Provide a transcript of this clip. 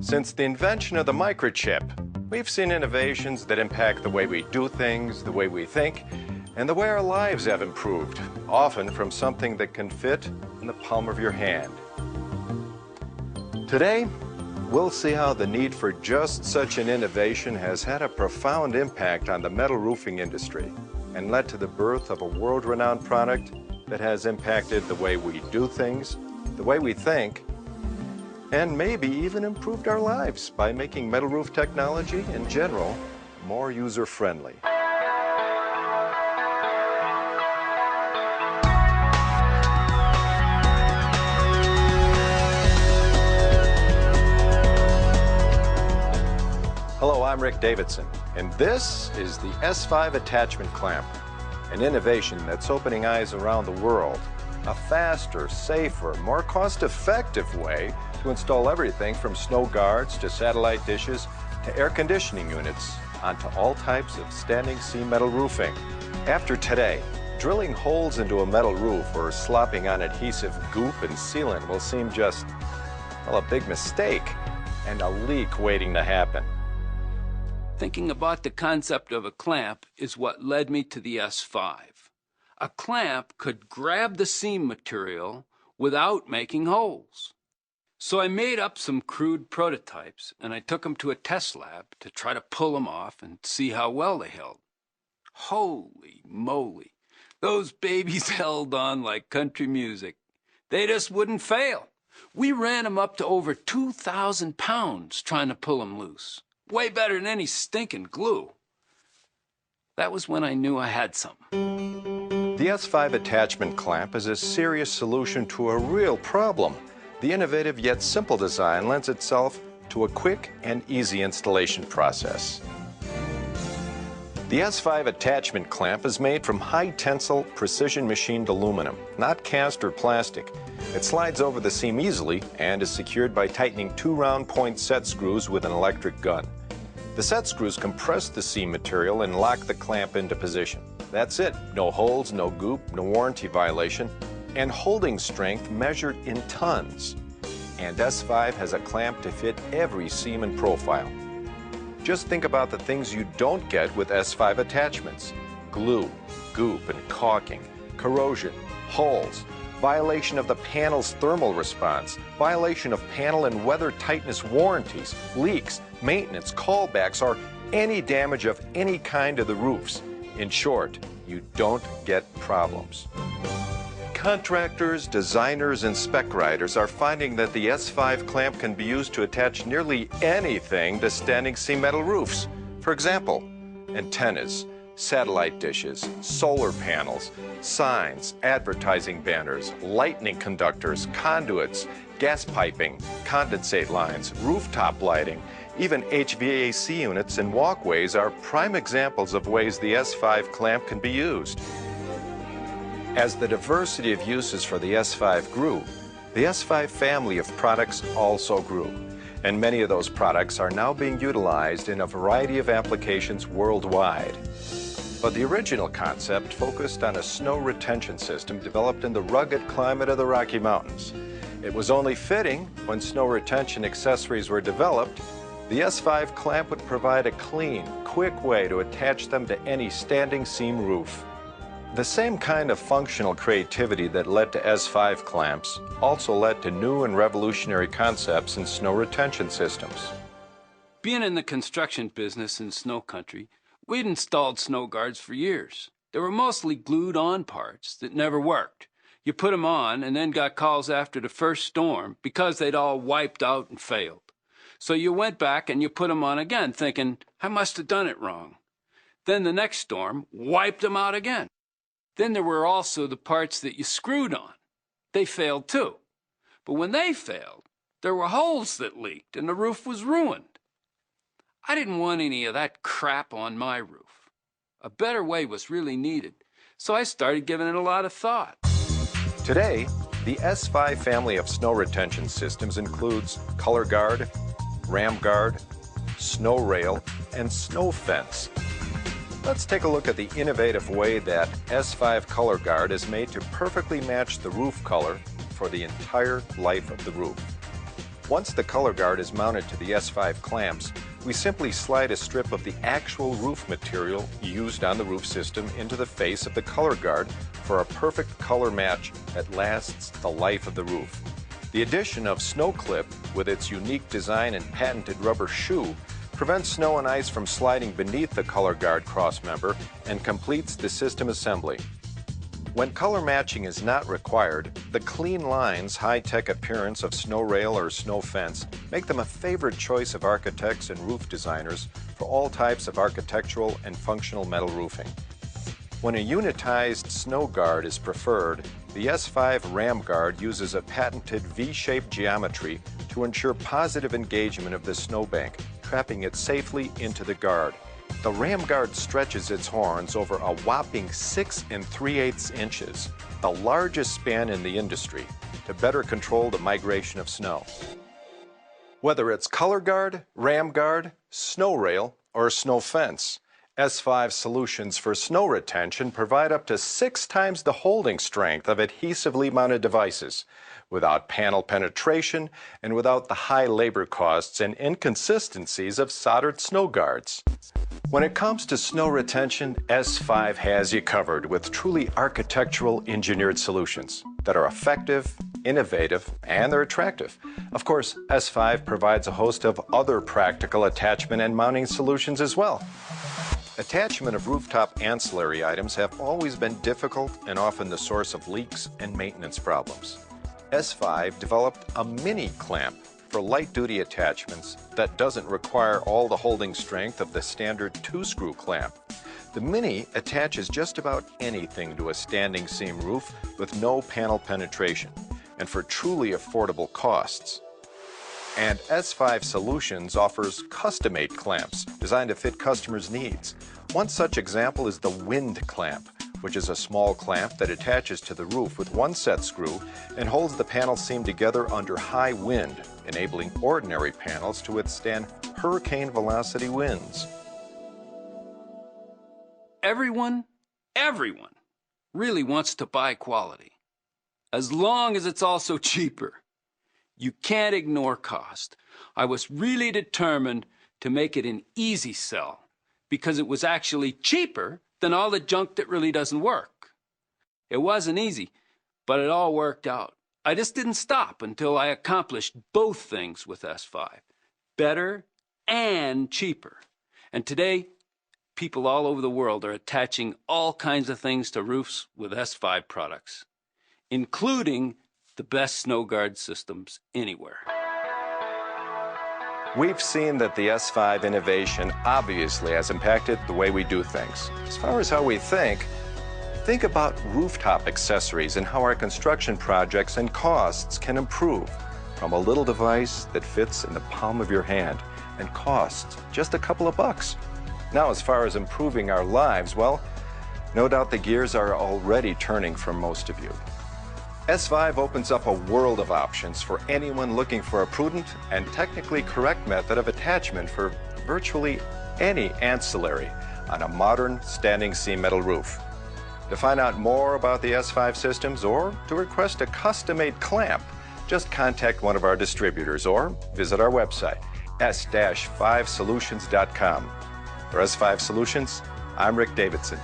Since the invention of the microchip, we've seen innovations that impact the way we do things, the way we think, and the way our lives have improved, often from something that can fit in the palm of your hand. Today, we'll see how the need for just such an innovation has had a profound impact on the metal roofing industry and led to the birth of a world-renowned product that has impacted the way we do things, the way we think, and maybe even improved our lives by making metal roof technology in general more user-friendly. Hello, I'm Rick Davidson, and this is the S-5 attachment clamp, an innovation that's opening eyes around the world. A faster, safer, more cost-effective way to install everything from snow guards to satellite dishes to air conditioning units onto all types of standing seam metal roofing. After today, drilling holes into a metal roof or slopping on adhesive goop and sealant will seem just, well, a big mistake and a leak waiting to happen. Thinking about the concept of a clamp is what led me to the S-5. A clamp could grab the seam material without making holes. So I made up some crude prototypes, and I took them to a test lab to try to pull them off and see how well they held. Holy moly, those babies held on like country music. They just wouldn't fail. We ran them up to over 2,000 pounds trying to pull them loose. Way better than any stinking glue. That was when I knew I had something. The S-5 attachment clamp is a serious solution to a real problem. The innovative yet simple design lends itself to a quick and easy installation process. The S-5 attachment clamp is made from high-tensile, precision-machined aluminum, not cast or plastic. It slides over the seam easily and is secured by tightening two round point set screws with an electric gun. The set screws compress the seam material and lock the clamp into position. That's it. No holes, no goop, no warranty violation, and holding strength measured in tons. And S-5 has a clamp to fit every seam and profile. Just think about the things you don't get with S-5 attachments: glue, goop and caulking, corrosion, holes, violation of the panel's thermal response, violation of panel and weather tightness warranties, leaks, maintenance, callbacks, or any damage of any kind to the roofs. In short, you don't get problems. Contractors, designers, and spec writers are finding that the S-5 clamp can be used to attach nearly anything to standing seam metal roofs. For example, antennas, satellite dishes, solar panels, signs, advertising banners, lightning conductors, conduits, gas piping, condensate lines, rooftop lighting, even HVAC units and walkways are prime examples of ways the S-5 clamp can be used. As the diversity of uses for the S-5 grew, the S-5 family of products also grew, and many of those products are now being utilized in a variety of applications worldwide. But the original concept focused on a snow retention system developed in the rugged climate of the Rocky Mountains. It was only fitting when snow retention accessories were developed, the S-5 clamp would provide a clean, quick way to attach them to any standing seam roof. The same kind of functional creativity that led to S-5 clamps also led to new and revolutionary concepts in snow retention systems. Being in the construction business in snow country, we'd installed snow guards for years. They were mostly glued-on parts that never worked. You put them on and then got calls after the first storm because they'd all wiped out and failed. So you went back and you put them on again, thinking, I must have done it wrong. Then the next storm wiped them out again. Then there were also the parts that you screwed on. They failed too. But when they failed, there were holes that leaked and the roof was ruined. I didn't want any of that crap on my roof. A better way was really needed, so I started giving it a lot of thought. Today, the S-5 family of snow retention systems includes Color Guard, Ram Guard, Snow Rail, and Snow Fence. Let's take a look at the innovative way that S-5 Color Guard is made to perfectly match the roof color for the entire life of the roof. Once the color guard is mounted to the S-5 clamps, we simply slide a strip of the actual roof material used on the roof system into the face of the color guard for a perfect color match that lasts the life of the roof. The addition of Snow Clip, with its unique design and patented rubber shoe, prevents snow and ice from sliding beneath the color guard crossmember and completes the system assembly. When color matching is not required, the clean lines, high-tech appearance of snow rail or snow fence make them a favorite choice of architects and roof designers for all types of architectural and functional metal roofing. When a unitized snow guard is preferred, the S-5 ram guard uses a patented V-shaped geometry to ensure positive engagement of the snowbank, trapping it safely into the guard. The ram guard stretches its horns over a whopping 6 3/8 inches, the largest span in the industry, to better control the migration of snow. Whether it's color guard, ram guard, snow rail, or snow fence, S-5 solutions for snow retention provide up to 6 times the holding strength of adhesively mounted devices, without panel penetration and without the high labor costs and inconsistencies of soldered snow guards. When it comes to snow retention, S-5 has you covered with truly architectural engineered solutions that are effective, innovative, and they're attractive. Of course, S-5 provides a host of other practical attachment and mounting solutions as well. Attachment of rooftop ancillary items have always been difficult and often the source of leaks and maintenance problems. S-5 developed a mini clamp for light-duty attachments that doesn't require all the holding strength of the standard 2-screw clamp. The Mini attaches just about anything to a standing seam roof with no panel penetration and for truly affordable costs. And S-5 Solutions offers custom-made clamps designed to fit customers' needs. One such example is the Wind Clamp, which is a small clamp that attaches to the roof with one set screw and holds the panel seam together under high wind, enabling ordinary panels to withstand hurricane velocity winds. Everyone really wants to buy quality, as long as it's also cheaper. You can't ignore cost. I was really determined to make it an easy sell because it was actually cheaper than all the junk that really doesn't work. It wasn't easy, but it all worked out. I just didn't stop until I accomplished both things with S-5, better and cheaper. And today, people all over the world are attaching all kinds of things to roofs with S-5 products, including the best snow guard systems anywhere. We've seen that the S-5 innovation obviously has impacted the way we do things. As far as how we think about rooftop accessories and how our construction projects and costs can improve from a little device that fits in the palm of your hand and costs just a couple of bucks. Now, as far as improving our lives, well, no doubt the gears are already turning for most of you. S-5 opens up a world of options for anyone looking for a prudent and technically correct method of attachment for virtually any ancillary on a modern standing seam metal roof. To find out more about the S-5 systems or to request a custom-made clamp, just contact one of our distributors or visit our website, s-5solutions.com. For S-5 Solutions, I'm Rick Davidson.